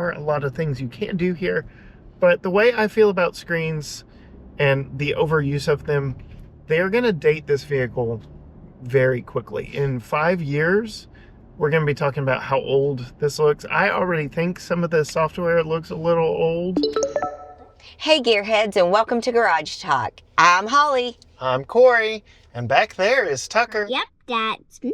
are a lot of things you can do here, but the way I feel about screens and the overuse of them, they are going to date this vehicle very quickly. In 5 years, we're going to be talking about how old this looks. I already think some of the software looks a little old. Hey gearheads, and welcome to Garage Talk. I'm Holly. I'm Corey, and back there is Tucker. Yep, that's me.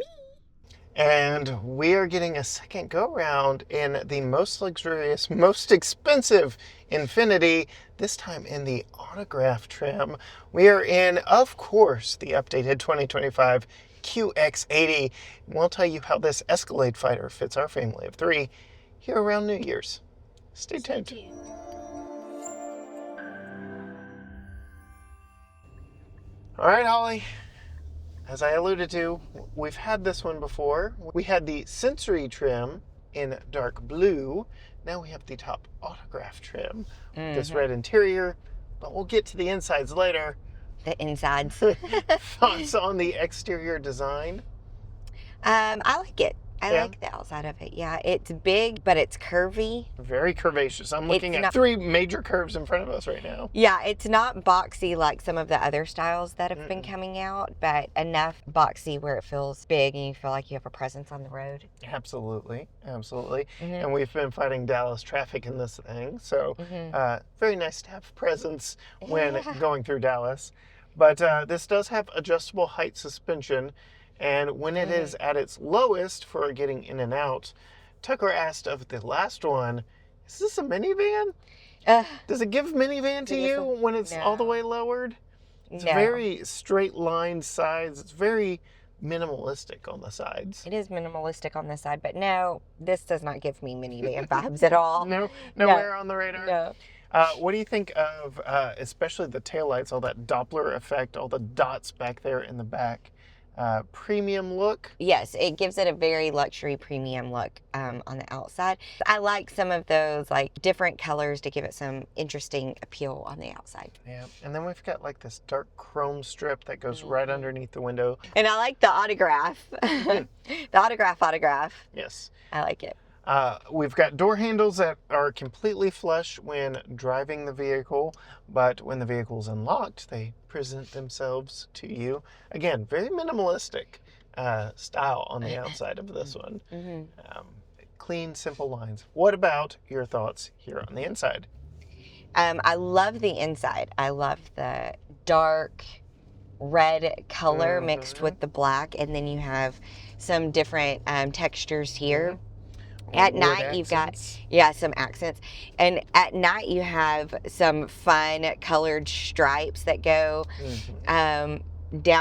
And we are getting a second go-round in the most luxurious, most expensive Infiniti, this time in the autograph trim. We are in, of course, the updated 2025 QX80. We'll tell you how this Escalade fighter fits our family of three here around New Year's. Stay tuned. All right, Holly. As I alluded to, we've had this one before. We had the Sensory trim in dark blue. Now we have the top autograph trim with this red interior, but we'll get to the insides later. The insides. Thoughts on the exterior design? I like it. I like the outside of it. Yeah, it's big, but it's curvy. Very curvaceous. I'm looking at three major curves in front of us right now. Yeah, it's not boxy like some of the other styles that have been coming out, but enough boxy where it feels big and you feel like you have a presence on the road. Absolutely, absolutely. And we've been fighting Dallas traffic in this thing, so very nice to have presence when going through Dallas. But this does have adjustable height suspension. And when it is at its lowest for getting in and out, Tucker asked of the last one, is this a minivan? Does it give minivan to you when it's all the way lowered? It's very straight line sides. It's very minimalistic on the sides. It is minimalistic on the side, but no, this does not give me minivan vibes at all. Nowhere on the radar? No. What do you think of especially the taillights, all that Doppler effect, all the dots back there in the back? Premium look. Yes, it gives it a very luxury premium look on the outside. I like some of those like different colors to give it some interesting appeal on the outside. Yeah, and then we've got like this dark chrome strip that goes right underneath the window. And I like the autograph. The autograph. Yes. I like it. We've got door handles that are completely flush when driving the vehicle, but when the vehicle is unlocked, they present themselves to you. Again, very minimalistic style on the outside of this one. Clean, simple lines. What about your thoughts here on the inside? I love the inside. I love the dark red color mixed with the black, and then you have some different textures here. At night, you've got, some accents. And at night, you have some fun colored stripes that go down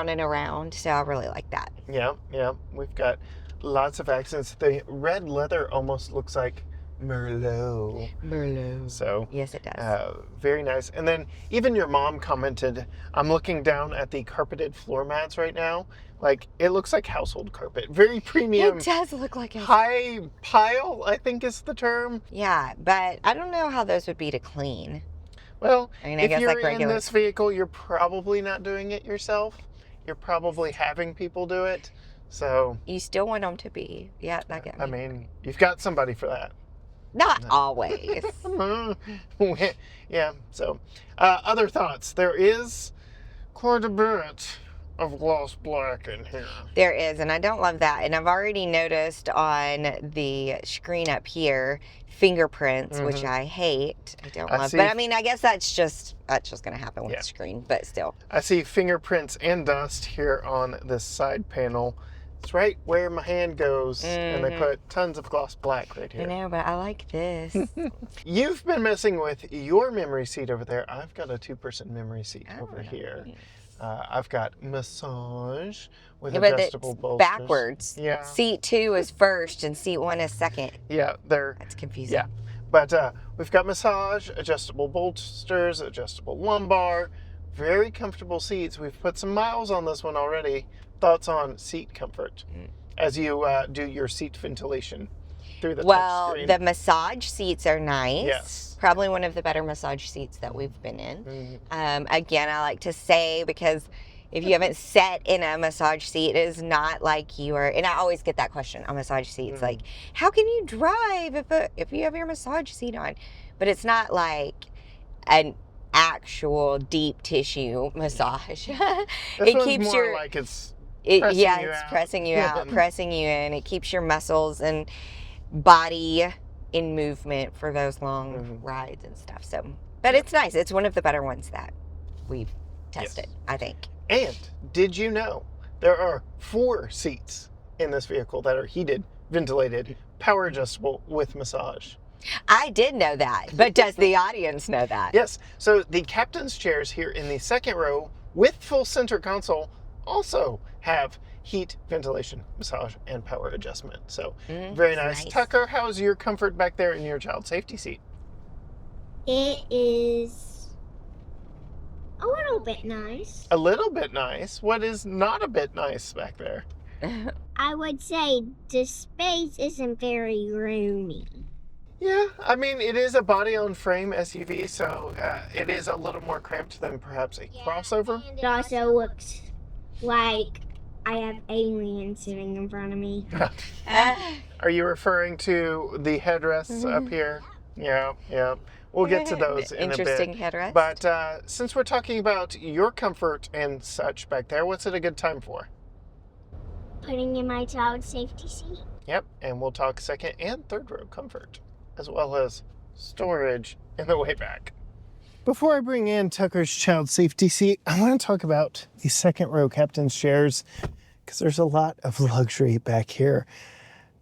and around. So I really like that. Yeah. We've got lots of accents. The red leather almost looks like Merlot. So yes, it does. Very nice. And then even your mom commented, I'm looking down at the carpeted floor mats right now. Like, it looks like household carpet. Very premium. It does look like a high pile, I think is the term. Yeah, but I don't know how those would be to clean. Well, I mean, if guess you're like in this vehicle, you're probably not doing it yourself. You're probably having people do it. So you still want them to be. Yeah, I get me. I mean, you've got somebody for that. Not always. Yeah, so other thoughts. There is quite a bit of gloss black in here. There is, and I don't love that. And I've already noticed on the screen up here fingerprints, which I hate. I don't love. But I mean, I guess that's just going to happen with the screen, but still. I see fingerprints and dust here on this side panel. It's right where my hand goes, and they put tons of gloss black right here. I know, but I like this. You've been messing with your memory seat over there. I've got a two-person memory seat over here. Nice. I've got massage with adjustable bolsters. Backwards. Yeah. Seat 2 is first and seat 1 is second. Yeah, that's confusing. Yeah, but we've got massage, adjustable bolsters, adjustable lumbar, very comfortable seats. We've put some miles on this one already. Thoughts on seat comfort as you do your seat ventilation through the touch screen? The massage seats are nice. Yes. Probably one of the better massage seats that we've been in. Again, I like to say, because if you haven't sat in a massage seat, it is not like you are. And I always get that question on massage seats, like, how can you drive if you have your massage seat on? But it's not like an actual deep tissue massage. This one's more like it's pressing you it's out. pressing you out, pressing you in. It keeps your muscles and body in movement for those long rides and stuff. So, but it's nice. It's one of the better ones that we've tested, I think. And did you know there are 4 seats in this vehicle that are heated, ventilated, power adjustable with massage? I did know that, but does the audience know that? Yes. So the captain's chairs here in the second row with full center console also have heat, ventilation, massage, and power adjustment. So very nice. Tucker, how's your comfort back there in your child safety seat? It is a little bit nice. A little bit nice? What is not a bit nice back there? I would say the space isn't very roomy. Yeah, I mean, it is a body-on-frame SUV, so it is a little more cramped than perhaps a crossover. And it also looks like I have aliens sitting in front of me. Are you referring to the headrests up here? Yeah. We'll get to those in a bit. Interesting headrest. But since we're talking about your comfort and such back there, what's it a good time for? Putting in my child safety seat. Yep, and we'll talk second and third row comfort, as well as storage in the way back. Before I bring in Tucker's child safety seat, I want to talk about the second row captain's chairs, because there's a lot of luxury back here.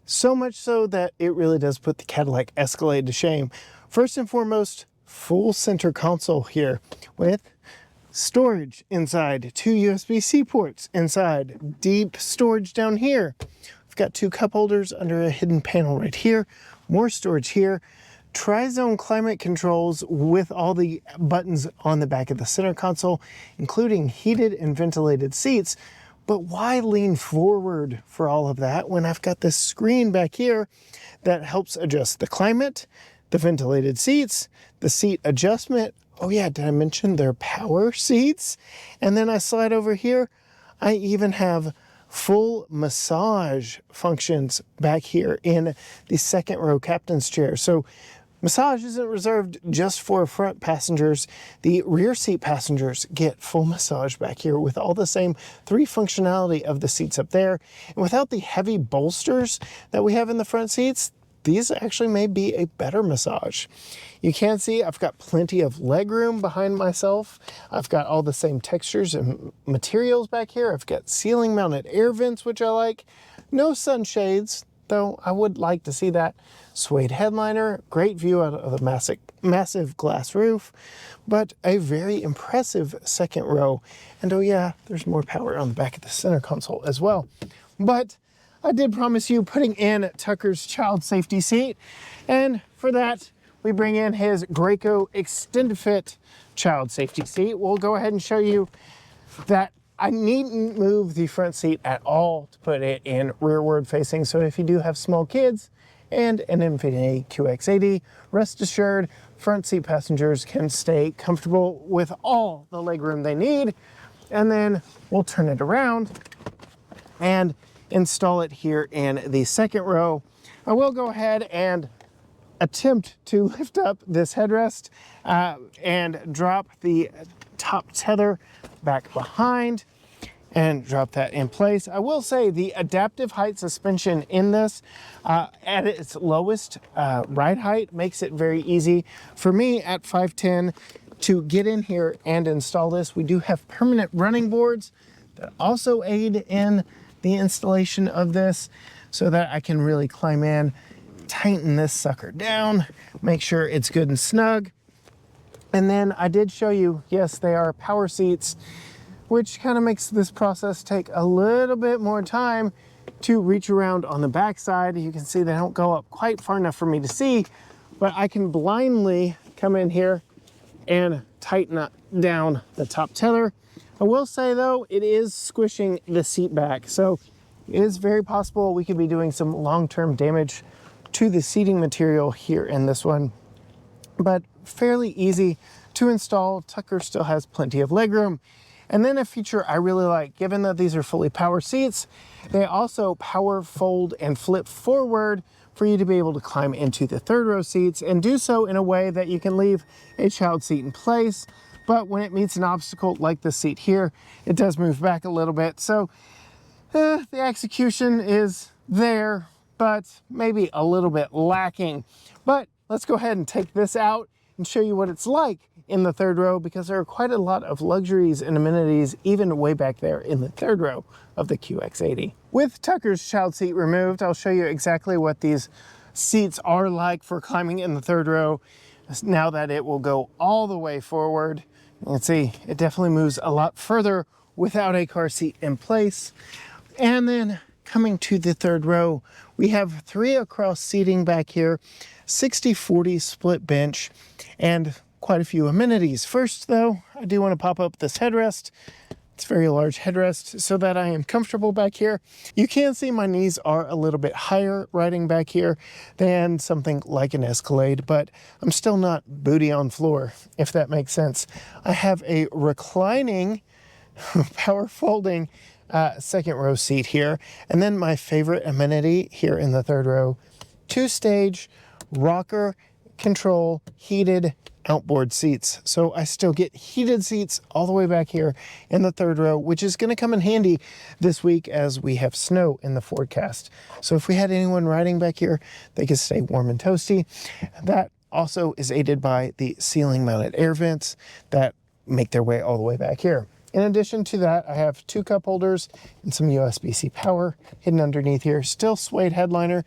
So much so that it really does put the Cadillac Escalade to shame. First and foremost, full center console here with storage inside, 2 USB-C ports inside, deep storage down here. We've got 2 cup holders under a hidden panel right here, more storage here, tri-zone climate controls with all the buttons on the back of the center console, including heated and ventilated seats. But why lean forward for all of that when I've got this screen back here that helps adjust the climate, the ventilated seats, the seat adjustment. Oh yeah, did I mention they're power seats? And then I slide over here. I even have full massage functions back here in the second row captain's chair. So massage isn't reserved just for front passengers. The rear seat passengers get full massage back here with all the same 3 functionality of the seats up there. And without the heavy bolsters that we have in the front seats, these actually may be a better massage. You can see I've got plenty of leg room behind myself. I've got all the same textures and materials back here. I've got ceiling mounted air vents, which I like. No sunshades, though I would like to see that. Suede headliner, great view out of the massive glass roof, but a very impressive second row. And oh yeah, there's more power on the back of the center console as well. But I did promise you putting in Tucker's child safety seat, and for that we bring in his Graco Extended Fit child safety seat. We'll go ahead and show you that I needn't move the front seat at all to put it in rearward facing, so if you do have small kids and an INFINITI QX80, rest assured front seat passengers can stay comfortable with all the legroom they need. And then we'll turn it around and install it here in the second row. I will go ahead and attempt to lift up this headrest and drop the top tether back behind and drop that in place. I will say the adaptive height suspension in this at its lowest ride height makes it very easy for me at 5'10" to get in here and install this. We do have permanent running boards that also aid in the installation of this so that I can really climb in, tighten this sucker down, make sure it's good and snug. And then I did show you, yes, they are power seats, which kind of makes this process take a little bit more time to reach around on the back side. You can see they don't go up quite far enough for me to see, but I can blindly come in here and tighten down the top tether. I will say though, it is squishing the seat back, so it is very possible we could be doing some long-term damage to the seating material here in this one, but fairly easy to install. Tucker still has plenty of legroom. And then a feature I really like, given that these are fully power seats, they also power fold and flip forward for you to be able to climb into the third row seats and do so in a way that you can leave a child seat in place. But when it meets an obstacle like the seat here, it does move back a little bit. So the execution is there, but maybe a little bit lacking. But let's go ahead and take this out and show you what it's like in the third row, because there are quite a lot of luxuries and amenities even way back there in the third row of the QX80. With Tucker's child seat removed, I'll show you exactly what these seats are like for climbing in the third row. Now that it will go all the way forward, you can see it definitely moves a lot further without a car seat in place. And then coming to the third row, we have 3 across seating back here, 60-40 split bench, and quite a few amenities. First though, I do want to pop up this headrest. It's a very large headrest so that I am comfortable back here. You can see my knees are a little bit higher riding back here than something like an Escalade, but I'm still not booty on floor, if that makes sense. I have a reclining, power folding second row seat here. And then my favorite amenity here in the third row, 2-stage rocker control heated outboard seats. So I still get heated seats all the way back here in the third row, which is going to come in handy this week as we have snow in the forecast. So if we had anyone riding back here, they could stay warm and toasty. That also is aided by the ceiling mounted air vents that make their way all the way back here. In addition to that, I have 2 cup holders and some USB-C power hidden underneath here. Still suede headliner.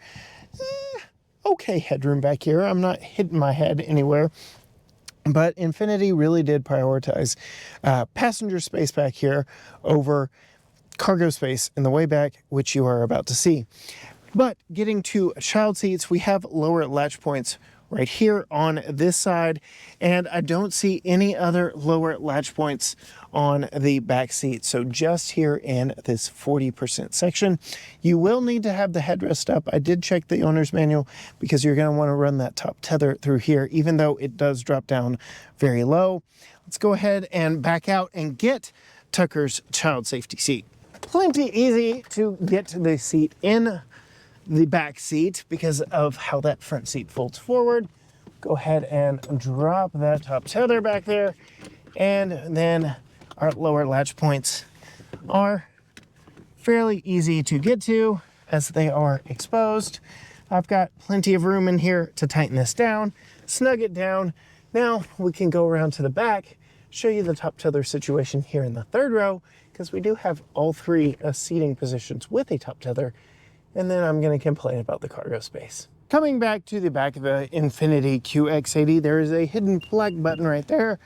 Okay headroom back here. I'm not hitting my head anywhere. But Infiniti really did prioritize passenger space back here over cargo space in the way back, which you are about to see. But getting to child seats, we have lower latch points right here on this side, and I don't see any other lower latch points on the back seat. So just here in this 40% section, you will need to have the headrest up. I did check the owner's manual because you're going to want to run that top tether through here, even though it does drop down very low. Let's go ahead and back out and get Tucker's child safety seat. Plenty easy to get to the seat in the back seat because of how that front seat folds forward. Go ahead and drop that top tether back there, and then our lower latch points are fairly easy to get to as they are exposed. I've got plenty of room in here to tighten this down, snug it down. Now we can go around to the back, show you the top tether situation here in the third row, because we do have all 3 seating positions with a top tether. And then I'm going to complain about the cargo space. Coming back to the back of the INFINITI QX80, there is a hidden black button right there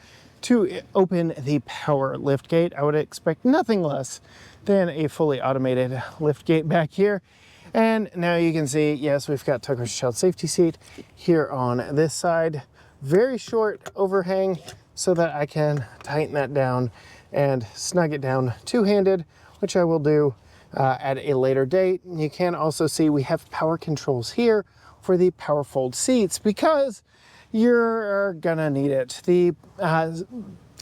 to open the power lift gate. I would expect nothing less than a fully automated lift gate back here. And now you can see, yes, we've got Tucker's child safety seat here on this side. Very short overhang so that I can tighten that down and snug it down two-handed, which I will do at a later date. You can also see we have power controls here for the power fold seats because you're gonna need it. The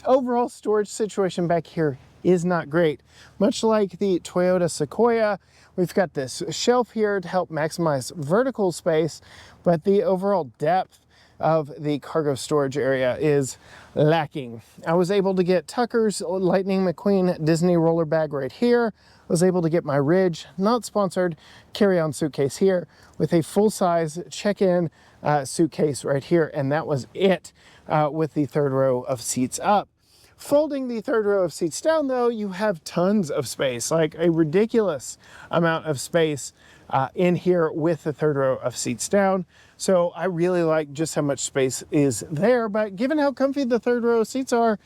overall storage situation back here is not great. Much like the Toyota Sequoia, we've got this shelf here to help maximize vertical space, but the overall depth of the cargo storage area is lacking. I was able to get Tucker's Lightning McQueen Disney roller bag right here. I was able to get my Ridge, not sponsored, carry-on suitcase here with a full-size check-in suitcase right here, and that was it with the third row of seats up. Folding the third row of seats down though, you have tons of space, like a ridiculous amount of space in here with the third row of seats down. So I really like just how much space is there, but given how comfy the third row seats are,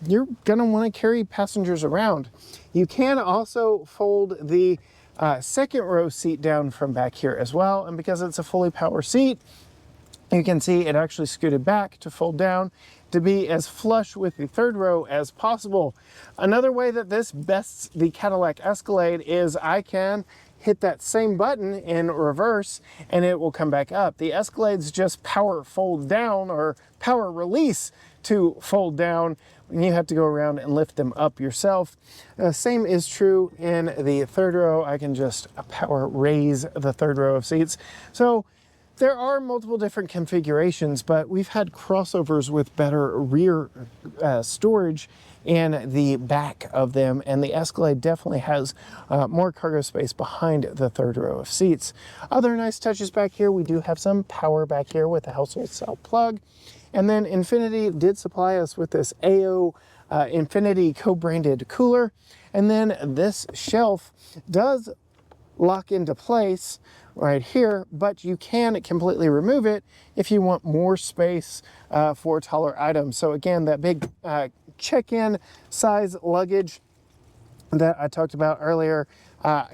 you're gonna wanna carry passengers around. You can also fold the second row seat down from back here as well, and because it's a fully power seat, you can see it actually scooted back to fold down to be as flush with the third row as possible. Another way that this bests the Cadillac Escalade is I can hit that same button in reverse and it will come back up. The Escalade's just power fold down or power release to fold down, and you have to go around and lift them up yourself. Same is true in the third row. I can just power raise the third row of seats. So there are multiple different configurations, but we've had crossovers with better rear storage in the back of them, and the Escalade definitely has more cargo space behind the third row of seats. Other nice touches back here, we do have some power back here with a household style plug. And then Infiniti did supply us with this AO Infiniti co-branded cooler. And then this shelf does lock into place right here, but you can completely remove it if you want more space for taller items. So again, that big check-in size luggage that I talked about earlier,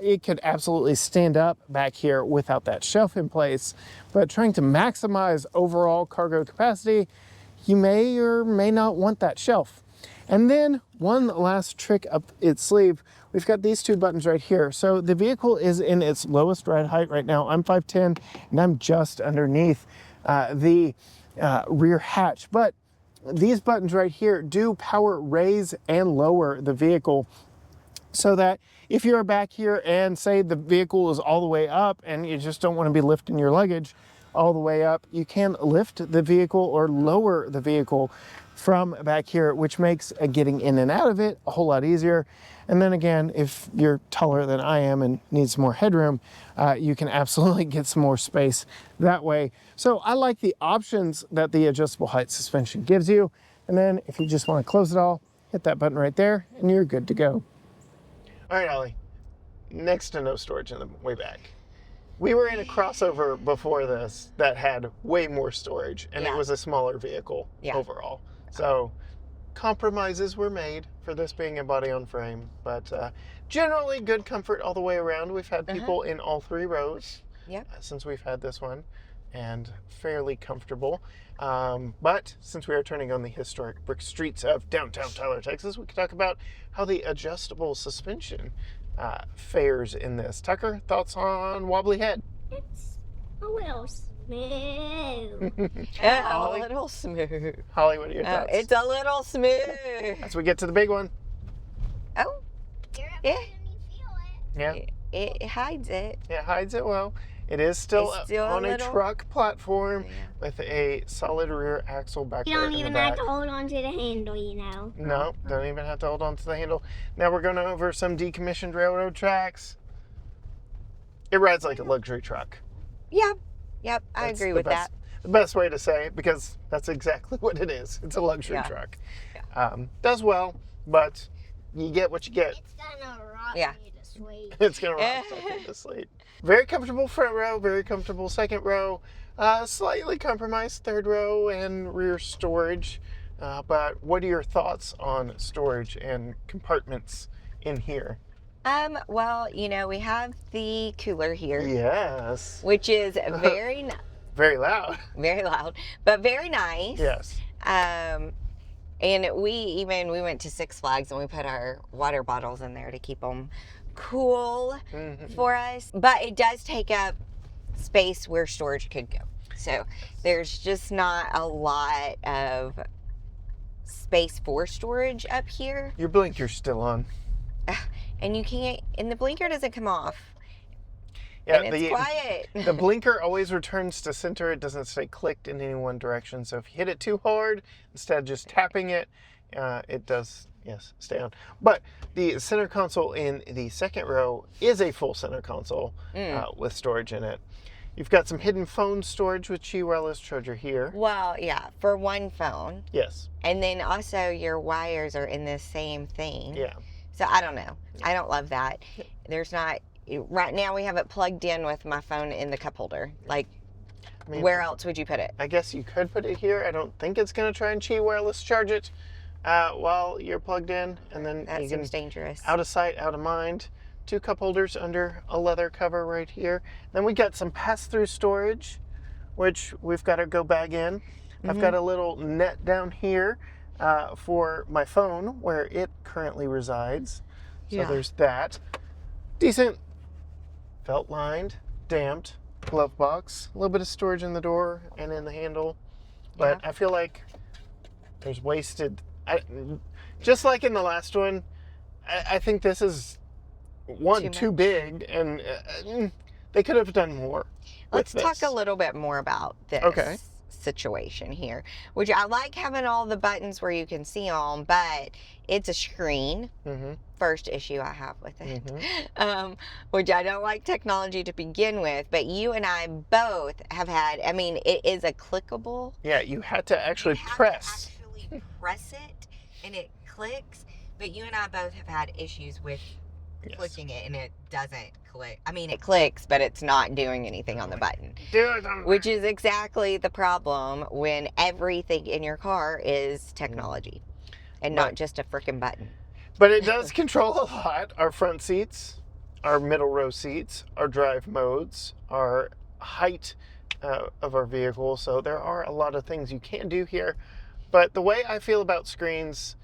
it could absolutely stand up back here without that shelf in place. But trying to maximize overall cargo capacity, you may or may not want that shelf. And then one last trick up its sleeve, we've got these two buttons right here. So the vehicle is in its lowest ride height right now. I'm 5'10", and I'm just underneath the rear hatch. But these buttons right here do power raise and lower the vehicle, so that if you're back here and say the vehicle is all the way up and you just don't want to be lifting your luggage all the way up, you can lift the vehicle or lower the vehicle from back here, which makes getting in and out of it a whole lot easier. And then again, if you're taller than I am and need some more headroom, you can absolutely get some more space that way. So I like the options that the adjustable height suspension gives you. And then if you just want to close it all, hit that button right there and you're good to go. All right, Ollie, next to no storage in the way back. We were in a crossover before this that had way more storage, and it was a smaller vehicle overall. So compromises were made for this being a body-on-frame, but generally good comfort all the way around. We've had people in all three rows since we've had this one, and fairly comfortable. But since we are turning on the historic brick streets of downtown Tyler, Texas, we could talk about how the adjustable suspension fares in this. Tucker, thoughts on wobbly head? It's a little smooth. A little smooth. Holly, what are your thoughts? It's a little smooth. As we get to the big one. Oh, You're up yeah. there and you feel it. Yeah, It hides it. it hides it well. It is still, It's still on a a little- truck platform with a solid rear axle back You there don't in even the have back. to hold on to the handle, you know. No, don't even have to hold on to the handle. Now we're going over some decommissioned railroad tracks. It rides like a luxury truck. Yep, I That's agree the with best, that. The best way to say it, because that's exactly what it is. It's a luxury truck. Does well, but you get what you get. It's gonna rock Yeah. you to sleep. It's going to rock something to sleep. Very comfortable front row, very comfortable second row. Slightly compromised third row and rear storage. But what are your thoughts on storage and compartments in here? Well, you know, we have the cooler here, Yes. which is very, Very loud. very loud, but very nice. Yes. And we went to Six Flags and we put our water bottles in there to keep them cool for us. But it does take up space where storage could go. So there's just not a lot of space for storage up here. Your blinker's still on. And you can't, and the blinker doesn't come off. Yeah, and it's quiet. The blinker always returns to center. It doesn't stay clicked in any one direction. So if you hit it too hard, instead of just tapping it, it does, yes, stay on. But the center console in the second row is a full center console with storage in it. You've got some hidden phone storage with Qi wireless charger here. Well, yeah, for one phone. Yes. And then also your wires are in the same thing. Yeah. So I don't know. I don't love that. There's not, right now we have it plugged in with my phone in the cup holder. Like, I mean, where else would you put it? I guess you could put it here. I don't think it's going to try and Qi wireless charge it while you're plugged in. And then That you seems can, dangerous. out of sight, out of mind. 2 cup holders under a leather cover right here. Then we got some pass-through storage, which we've got to go bag in. I've got a little net down here for my phone where it currently resides. So there's that. Decent felt lined, damped glove box. A little bit of storage in the door and in the handle. But Yeah. I feel like there's wasted. Just like in the last one, I think this is too big, and they could have done more. Let's talk a little bit more about this situation here, which I like having all the buttons where you can see them, but it's a screen. First issue I have with it, which I don't like technology to begin with, but you and I both have had, I mean, it is a clickable. Yeah, you had to actually press it, and it clicks, but you and I both have had issues with clicking it, and it doesn't click. I mean, it clicks, but it's not doing anything on the button. Which is exactly the problem when everything in your car is technology and not just a freaking button. But it does control a lot. Our front seats, our middle row seats, our drive modes, our height of our vehicle. So there are a lot of things you can do here. But the way I feel about screens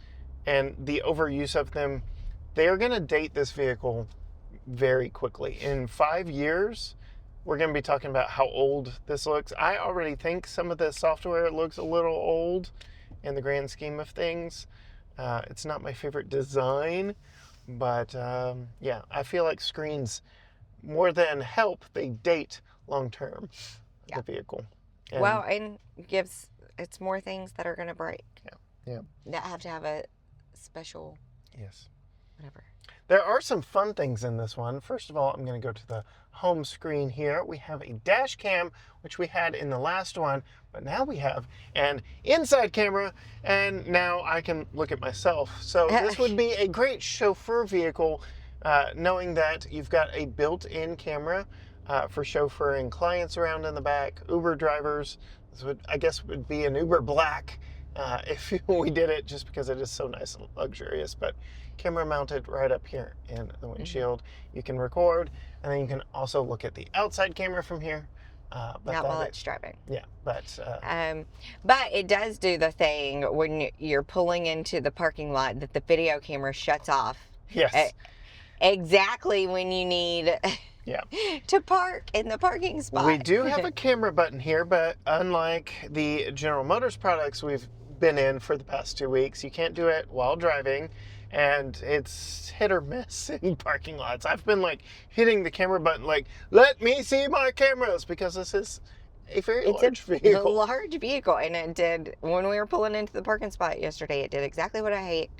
and the overuse of them, they are going to date this vehicle very quickly. In 5 years, we're going to be talking about how old this looks. I already think some of the software looks a little old in the grand scheme of things. It's not my favorite design, but yeah, I feel like screens, more than help, they date long-term the vehicle. And and it's more things that are going to break. Yeah. That have to have a special whatever. There are some fun things in this one. First of all, I'm going to go to the home screen here. We have a dash cam, which we had in the last one, but now we have an inside camera, and now I can look at myself. So this would be a great chauffeur vehicle, knowing that you've got a built-in camera for chauffeuring clients around in the back, Uber drivers. This would, I guess, would be an Uber Black if we did it, just because it is so nice and luxurious. But camera mounted right up here in the windshield. You can record, and then you can also look at the outside camera from here. Not while it's driving. Yeah, but it does do the thing when you're pulling into the parking lot that the video camera shuts off. Yes. Exactly when you need to park in the parking spot. We do have a camera button here, but unlike the General Motors products we've been in for the past 2 weeks, you can't do it while driving, and it's hit or miss in parking lots. I've been like hitting the camera button like, let me see my cameras, because this is a very large vehicle. It's a large vehicle, and it did, when we were pulling into the parking spot yesterday, it did exactly what I hate.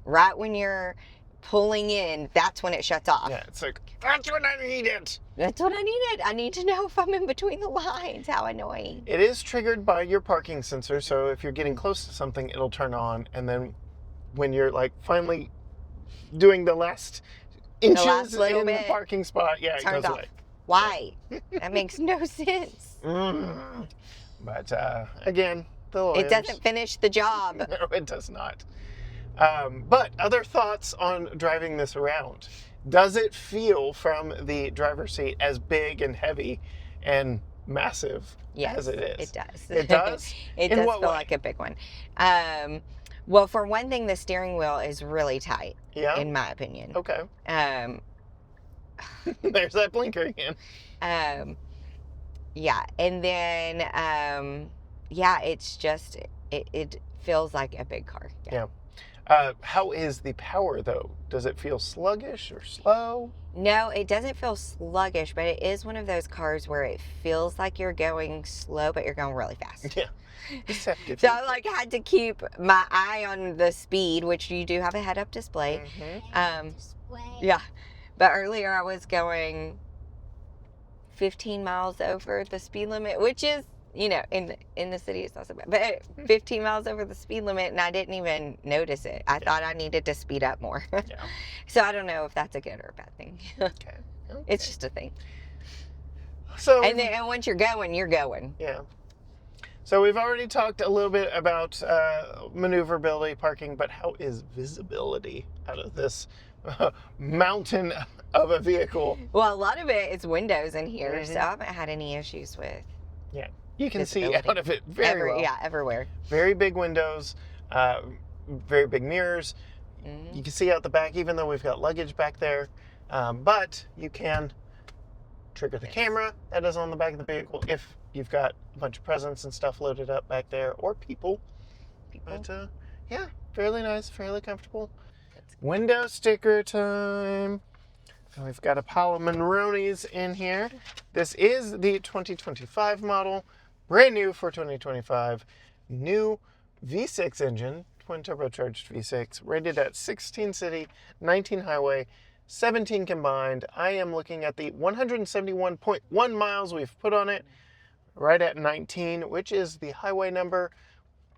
Right when you're pulling in, that's when it shuts off. Yeah, it's like, that's when I need it. That's what I needed. I need to know if I'm in between the lines. How annoying. It is triggered by your parking sensor, so if you're getting close to something, it'll turn on, and then when you're like finally doing the last inches in the parking spot, it goes away. Why? That makes no sense. But again, it doesn't finish the job. No, it does not. But other thoughts on driving this around? Does it feel from the driver's seat as big and heavy and massive as it is? It does. It does? It does feel like a big one. Well, for one thing, the steering wheel is really tight, in my opinion. Okay. There's that blinker again. Yeah, and then, it's just, it feels like a big car. Yeah. How is the power, though? Does it feel sluggish or slow? No, it doesn't feel sluggish, but it is one of those cars where it feels like you're going slow, but you're going really fast. Yeah. Deceptive. So I had to keep my eye on the speed, which you do have a head-up display. Yeah. But earlier I was going 15 miles over the speed limit, which is, in the city it's not so bad, but 15 miles over the speed limit, and I didn't even notice it. I thought I needed to speed up more. So I don't know if that's a good or a bad thing. Okay. It's just a thing. So and once you're going, you're going. Yeah. So we've already talked a little bit about maneuverability, parking, but how is visibility out of this mountain of a vehicle? Well, a lot of it is windows in here, so I haven't had any issues with. Yeah. You can see out of it very well. Yeah, everywhere. Very big windows, very big mirrors. You can see out the back, even though we've got luggage back there. But you can trigger the Yes. camera that is on the back of the vehicle if you've got a bunch of presents and stuff loaded up back there, or people. But yeah, fairly nice, fairly comfortable. That's good. Window sticker time. And we've got a pile of Monronis in here. This is the 2025 model, brand new for 2025. New V6 engine, twin-turbocharged V6, rated at 16 city, 19 highway, 17 combined. I am looking at the 171.1 miles we've put on it, right at 19, which is the highway number,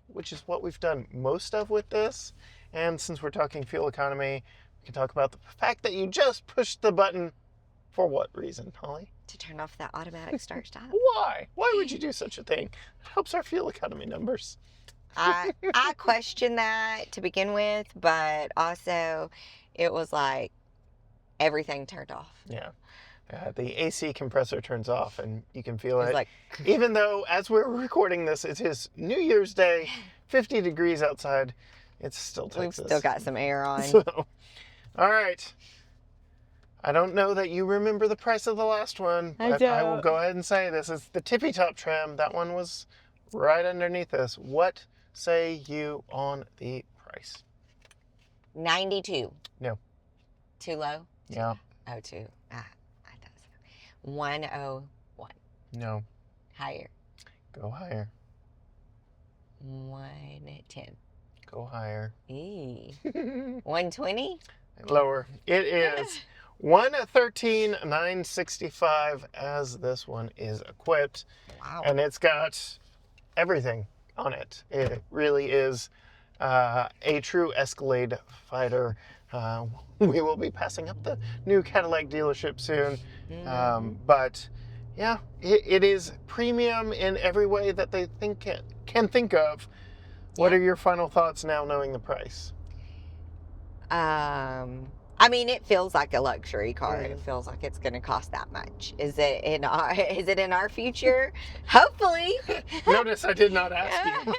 which is what we've done most of with this. And since we're talking fuel economy, we can talk about the fact that you just pushed the button. For what reason, Holly? To turn off that automatic start-stop. Why? Why would you do such a thing? It helps our fuel economy numbers. I questioned that to begin with, but also it was like everything turned off. Yeah. The AC compressor turns off and you can feel It was it. like, Even though, as we're recording this, it is New Year's Day, 50 degrees outside. It's still we've Texas. still got some air on. So, all right. I don't know that you remember the price of the last one, I but I will don't. go ahead and say this is the tippy top trim. That one was right underneath us. What say you on the price? 92. No. Too low? Yeah. Oh, two. I thought so. 101. No. Higher. Go higher. 110. Go higher. 120? Lower. It is 113,965 as this one is equipped. Wow. And it's got everything on it. It really is a true Escalade fighter. We will be passing up the new Cadillac dealership soon. But yeah, it is premium in every way that they can think of. What Yeah. are your final thoughts now knowing the price? I mean, it feels like a luxury car. Mhm. It feels like it's going to cost that much. Is it in our future? Hopefully. Notice I did not ask you.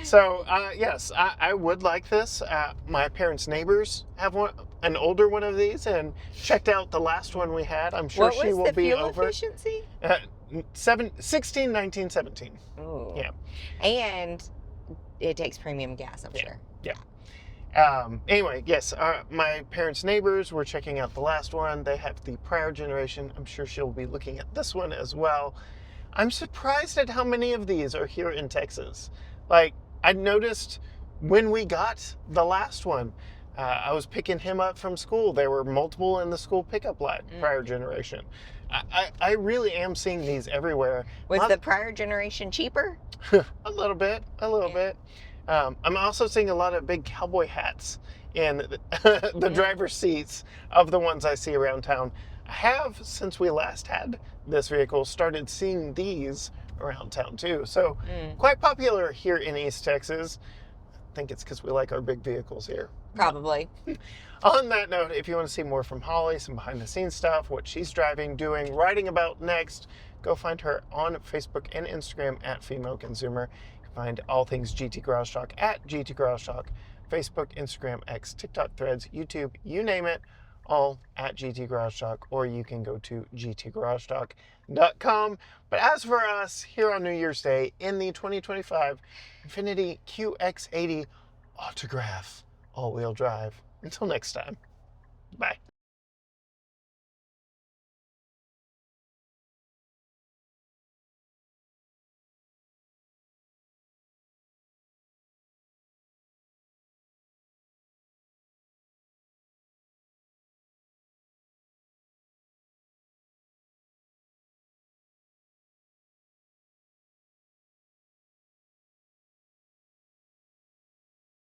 So, yes, I would like this. My parents' neighbors have an older one of these and checked out the last one we had. I'm sure What she was will the be fuel over. efficiency? 16, 19, 17. Ooh. Yeah. And it takes premium gas, I'm Yeah. sure. Anyway, yes, my parents' neighbors were checking out the last one. They have the prior generation. I'm sure she'll be looking at this one as well. I'm surprised at how many of these are here in Texas. Like, I noticed when we got the last one, I was picking him up from school. There were multiple in the school pickup line, prior generation. I really am seeing these everywhere. Was the prior generation cheaper? A little bit. I'm also seeing a lot of big cowboy hats in the driver's seats of the ones I see around town. I have, since we last had this vehicle, started seeing these around town too. So quite popular here in East Texas. I think it's because we like our big vehicles here. Probably. On that note, if you want to see more from Holly, some behind the scenes stuff, what she's driving, doing, writing about next, go find her on Facebook and Instagram at Female Consumer. You can find all things GT Garage Talk at GT Garage Talk, Facebook, Instagram, X, TikTok, Threads, YouTube, you name it, all at GT Garage Talk, or you can go to gtgaragetalk.com. But as for us, here on New Year's Day in the 2025 INFINITI QX80 Autograph all-wheel drive. Until next time, bye.